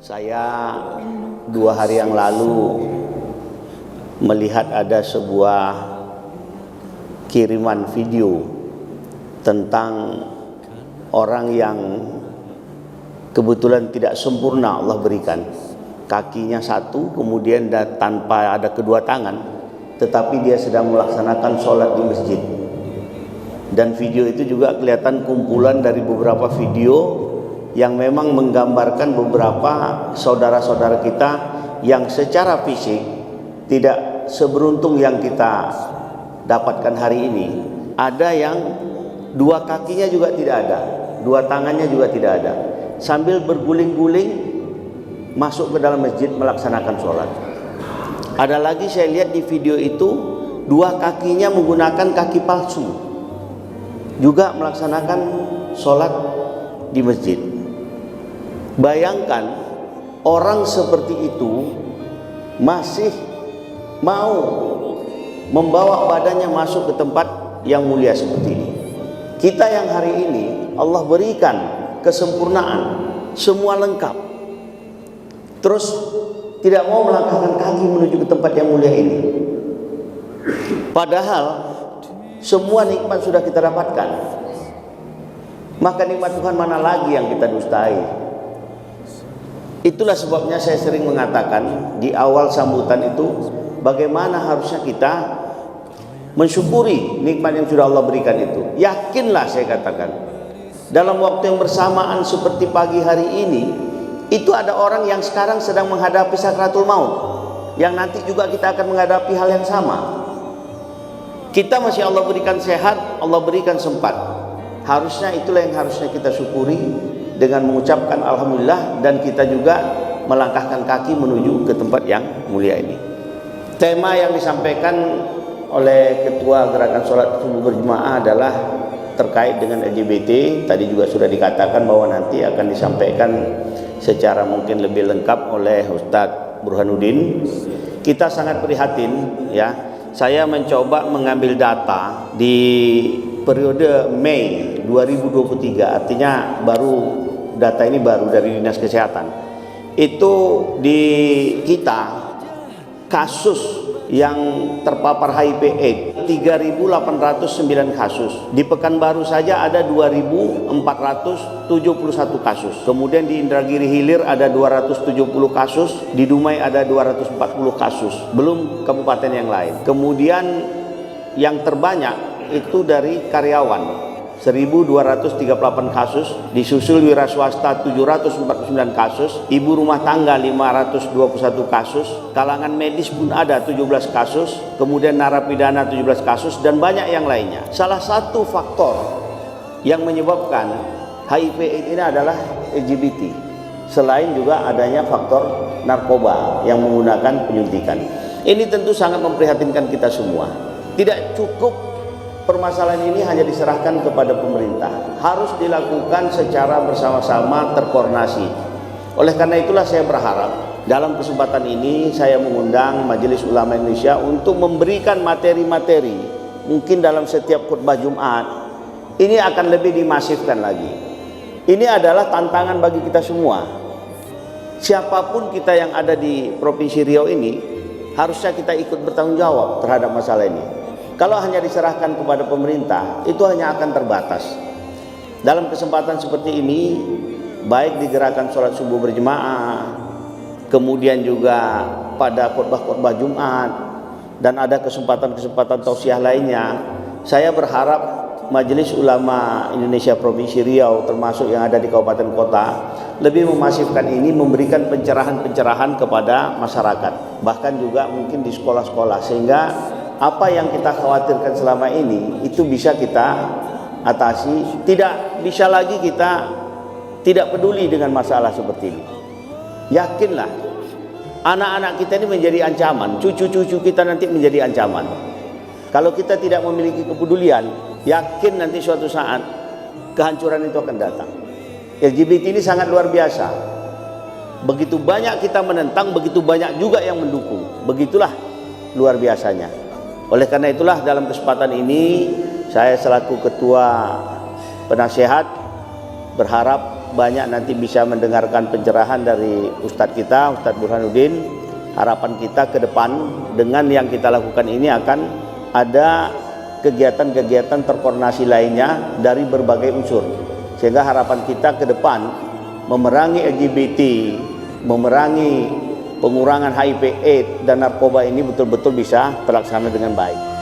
Saya 2 hari yang lalu melihat ada sebuah kiriman video tentang orang yang kebetulan tidak sempurna Allah berikan. Kakinya satu, kemudian tanpa ada kedua tangan, tetapi dia sedang melaksanakan sholat di masjid. Dan video itu juga kelihatan kumpulan dari beberapa video yang memang menggambarkan beberapa saudara-saudara kita yang secara fisik tidak seberuntung yang kita dapatkan hari ini. Ada yang 2 kakinya juga tidak ada, 2 tangannya juga tidak ada, sambil berguling-guling masuk ke dalam masjid melaksanakan sholat. Ada lagi saya lihat di video itu 2 kakinya menggunakan kaki palsu, juga melaksanakan sholat di masjid. Bayangkan orang seperti itu masih mau membawa badannya masuk ke tempat yang mulia seperti ini. Kita yang hari ini Allah berikan kesempurnaan, semua lengkap, terus tidak mau melangkahkan kaki menuju ke tempat yang mulia ini. Padahal semua nikmat sudah kita dapatkan. Maka nikmat Tuhan mana lagi yang kita dustai? Itulah sebabnya saya sering mengatakan di awal sambutan itu, bagaimana harusnya kita mensyukuri nikmat yang sudah Allah berikan itu. Yakinlah saya katakan, dalam waktu yang bersamaan seperti pagi hari ini, itu ada orang yang sekarang sedang menghadapi sakratul maut, yang nanti juga kita akan menghadapi hal yang sama. Kita masih Allah berikan sehat, Allah berikan sempat. Harusnya itulah yang harusnya kita syukuri dengan mengucapkan alhamdulillah, dan kita juga melangkahkan kaki menuju ke tempat yang mulia ini. Tema yang disampaikan oleh Ketua Gerakan Sholat Subuh Berjemaah adalah terkait dengan LGBT. Tadi juga sudah dikatakan bahwa nanti akan disampaikan secara mungkin lebih lengkap oleh Ustadz Burhanuddin. Kita sangat prihatin ya. Saya mencoba mengambil data di periode Mei 2023, artinya data ini baru dari Dinas Kesehatan. Itu di kita kasus yang terpapar HIV/AIDS 3.809 kasus. Di Pekanbaru saja ada 2.471 kasus. Kemudian di Indragiri Hilir ada 270 kasus, di Dumai ada 240 kasus. Belum kabupaten yang lain. Kemudian yang terbanyak itu dari karyawan, 1.238 kasus, disusul wira swasta 749 kasus, ibu rumah tangga 521 kasus, kalangan medis pun ada 17 kasus, kemudian narapidana 17 kasus, dan banyak yang lainnya. Salah satu faktor yang menyebabkan HIV ini adalah LGBT, selain juga adanya faktor narkoba yang menggunakan penyuntikan. Ini tentu sangat memprihatinkan kita semua. Tidak cukup permasalahan ini hanya diserahkan kepada pemerintah, harus dilakukan secara bersama-sama, terkoordinasi. Oleh karena itulah saya berharap dalam kesempatan ini saya mengundang Majelis Ulama Indonesia untuk memberikan materi-materi, mungkin dalam setiap khutbah Jumat ini akan lebih dimasifkan lagi. Ini adalah tantangan bagi kita semua. Siapapun kita yang ada di Provinsi Riau ini, harusnya kita ikut bertanggung jawab terhadap masalah ini. Kalau hanya diserahkan kepada pemerintah, itu hanya akan terbatas. Dalam kesempatan seperti ini, baik di gerakan sholat subuh berjemaah, kemudian juga pada khutbah-khutbah Jumat, dan ada kesempatan-kesempatan tausiah lainnya, saya berharap Majelis Ulama Indonesia Provinsi Riau, termasuk yang ada di kabupaten kota, lebih memasifkan ini, memberikan pencerahan-pencerahan kepada masyarakat, bahkan juga mungkin di sekolah-sekolah, sehingga apa yang kita khawatirkan selama ini itu bisa kita atasi. Tidak bisa lagi kita tidak peduli dengan masalah seperti ini. Yakinlah, anak-anak kita ini menjadi ancaman, cucu-cucu kita nanti menjadi ancaman. Kalau kita tidak memiliki kepedulian, yakin nanti suatu saat kehancuran itu akan datang. LGBT ini sangat luar biasa. Begitu banyak kita menentang, begitu banyak juga yang mendukung. Begitulah luar biasanya. Oleh karena itulah dalam kesempatan ini saya selaku Ketua Penasehat berharap banyak nanti bisa mendengarkan pencerahan dari Ustadz kita, Ustadz Burhanuddin. Harapan kita ke depan dengan yang kita lakukan ini akan ada kegiatan-kegiatan terkoordinasi lainnya dari berbagai unsur. Sehingga harapan kita ke depan memerangi LGBT, memerangi pengurangan HIV/AIDS dan narkoba ini betul-betul bisa terlaksana dengan baik.